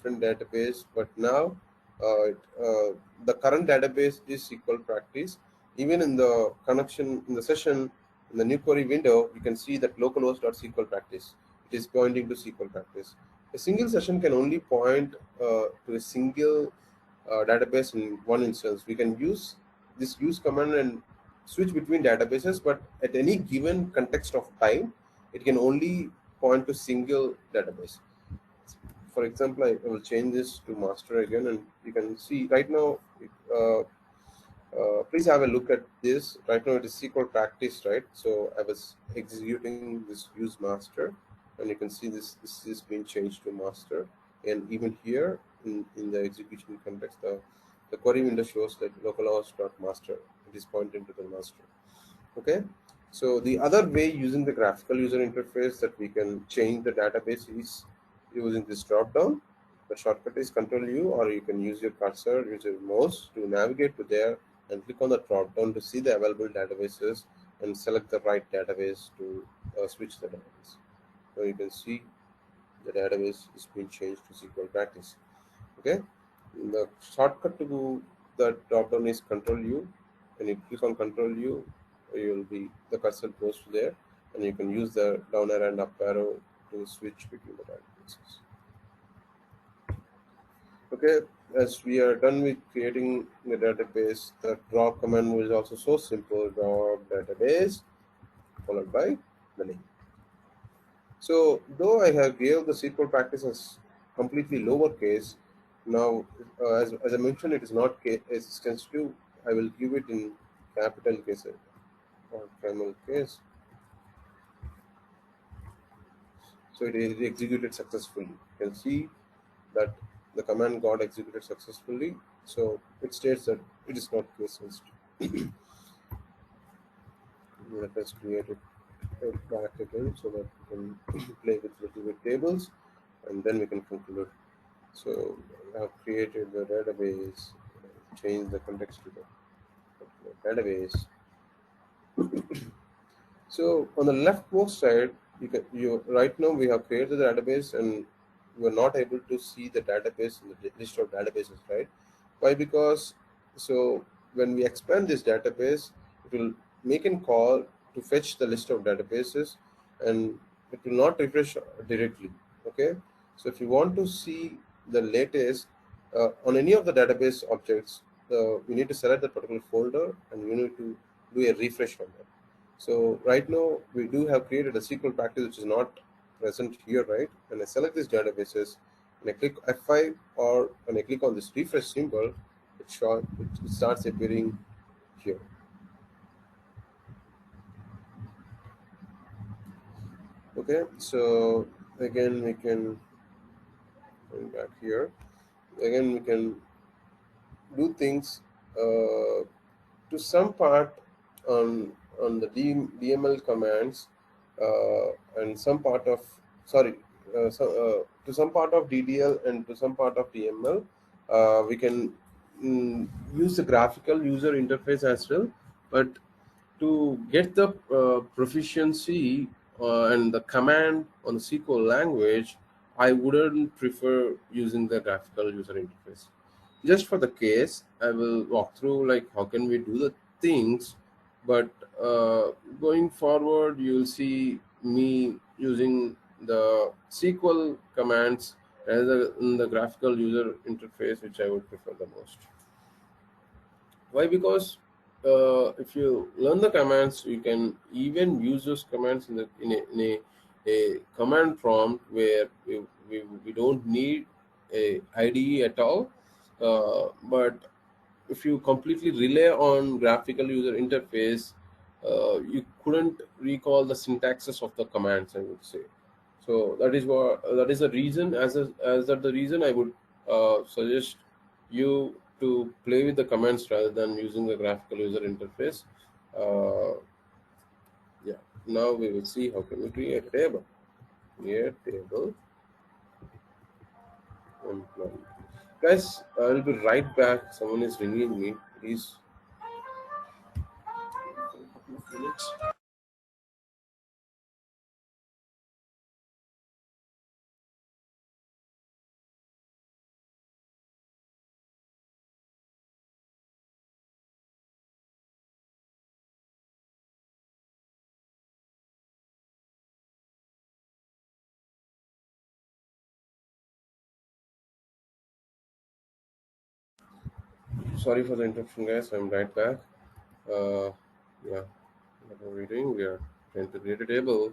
different database, but now the current database is SQL practice. Even in the connection in the session in the new query window, you can see that localhost.sql practice. It is pointing to SQL practice. A single session can only point to a single database in one instance. We can use this use command and switch between databases, but at any given context of time, it can only point to single database. For example, I will change this to master again, and you can see right now. Please have a look at this. Right now, it is SQL practice, right? So I was executing this use master, and you can see this is being changed to master. And even here in the execution context, the query window shows that localhost.master. It is pointing to the master. Okay. So the other way using the graphical user interface that we can change the database is using this drop down. The shortcut is Control U, or you can use your cursor, use your mouse to navigate to there and click on the drop down to see the available databases and select the right database to switch the database. So you can see the database is being changed to SQL practice. Okay. The shortcut to the drop down is Control U. When you click on Control U, you will be the cursor goes to there, and you can use the down arrow and up arrow to switch between the databases. Okay, as we are done with creating the database, the drop command was also so simple: drop database followed by the name. So though I have gave the SQL practice as completely lowercase, now as I mentioned, it is not case sensitive. I will give it in capital case or camel case. So it is executed successfully. You can see that the command got executed successfully. So it states that it is not case sensitive. Let us create it back again so that we can play with little bit tables, and then we can conclude. So I have created the database, change the context to the database. So on the leftmost side, you right now we have created the database, and we're not able to see the database in the list of databases, right? Why? Because so when we expand this database, it will make a call to fetch the list of databases, and it will not refresh directly. Okay, so if you want to see the latest on any of the database objects, we need to select that particular folder, and we need to do a refresh on that. So right now we do have created a SQL practice which is not present here, right? And I select these databases and I click F5, or when I click on this refresh symbol, it starts appearing here. Okay, so again we can going back here. Again we can do things to some part on the DML commands, and some part of sorry to some part of DDL and to some part of DML. We can use the graphical user interface as well, but to get the proficiency and the command on the SQL language, I wouldn't prefer using the graphical user interface. Just for the case, I will walk through like how can we do the things, but going forward, you'll see me using the SQL commands rather than the graphical user interface, which I would prefer the most. Why? Because if you learn the commands, you can even use those commands in a command prompt where we don't need a IDE at all. But if you completely rely on graphical user interface, you couldn't recall the syntaxes of the commands, I would say. So that is the reason. As that the reason, I would suggest you to play with the commands rather than using the graphical user interface. Uh, yeah. Now we will see how can we create a table. Create table employee. Guys, I'll be right back. Someone is ringing me. Please. A couple of minutes. sorry for the interruption, guys. I'm right back. Uh, yeah, what are we doing? We are trying to create a table.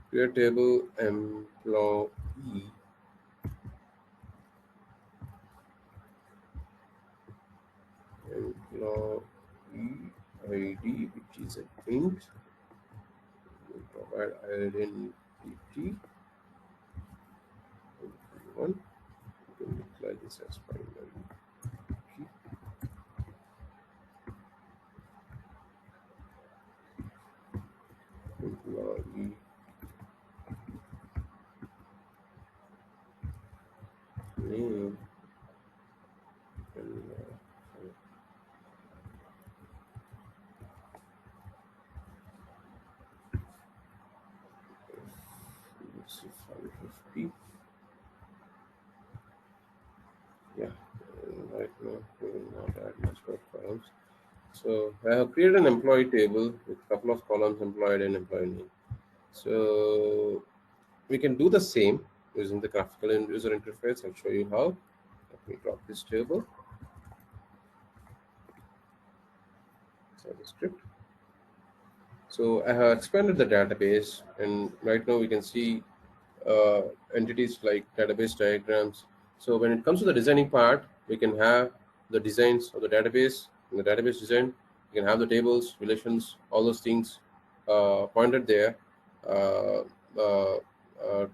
Create table employee ID, which is a int. We provide identity one. We can declare this as primary key. Employee name and let's see 550. Yeah, and right now we will not add much more columns. So I have created an employee table with a couple of columns, employed and employee name. So we can do the same using the graphical and user interface. I'll show you how. Let me drop this table. So the script. So I have expanded the database, and right now we can see uh, entities like database diagrams. So when it comes to the designing part, we can have the designs of the database. In the database design, you can have the tables, relations, all those things pointed there uh, uh,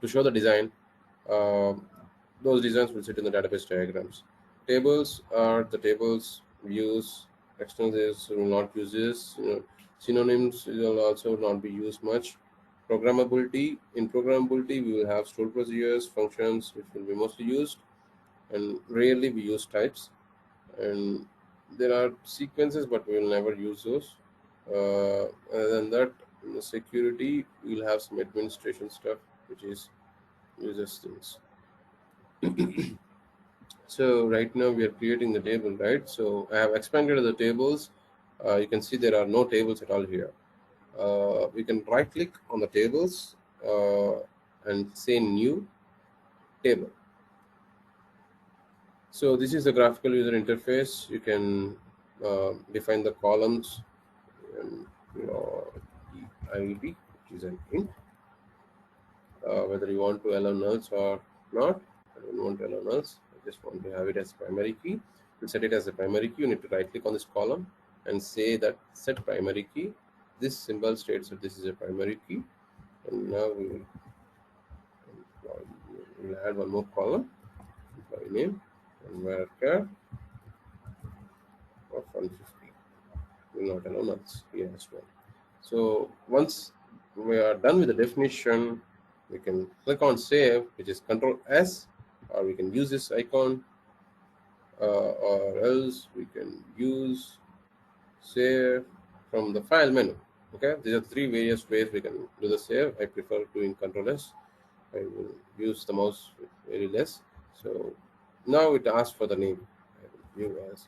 to show the design. Uh, those designs will sit in the database diagrams. Tables are the tables we use. Externals will not use this. Synonyms will also not be used much. Programmability. In programmability, we will have stored procedures, functions, which will be mostly used, and rarely we use types. And there are sequences, but we will never use those. Other than that, in the security, we'll have some administration stuff, which is uses things. So right now we are creating the table, right? So I have expanded the tables. You can see there are no tables at all here. We can right click on the tables and say new table. So this is the graphical user interface. You can define the columns and your ID, which is an int, whether you want to allow nulls or not. I don't want to allow nulls. I just want to have it as primary key. To set it as a primary key, you need to right click on this column and say that set primary key. This symbol states that this is a primary key. And now we'll add one more column, employee name, and varchar of 150. Will not allow nulls here as well. So once we are done with the definition, we can click on save, which is Control S, or we can use this icon, or else we can use save from the file menu. Okay, these are three various ways we can do the save. I prefer doing Control S. I will use the mouse with very less. So now it asks for the name. I will give as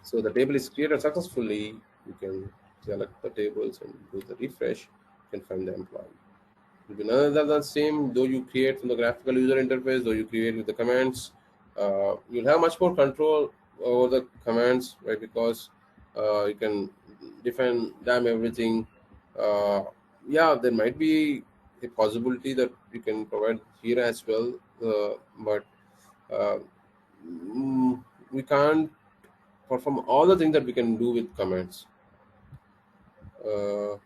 so the table is created successfully. You can select the tables and do the refresh. You can find the employee. It will be none other than the same, though you create from the graphical user interface, though you create with the commands. You'll have much more control over the commands, right? Because you can define damn everything. Uh, yeah, there might be a possibility that you can provide here as well, but uh, mm, we can't perform all the things that we can do with commands. Uh,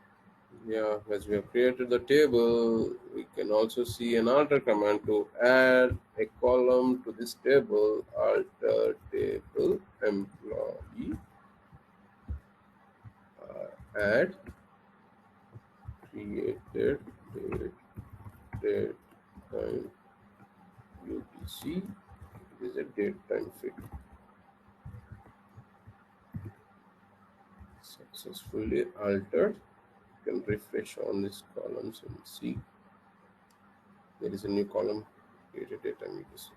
yeah, as we have created the table, we can also see an alter command to add a column to this table. Alter table employee add created date time UTC. It is a date time fit. Successfully altered. You can refresh on these columns and see there is a new column created date time UTC.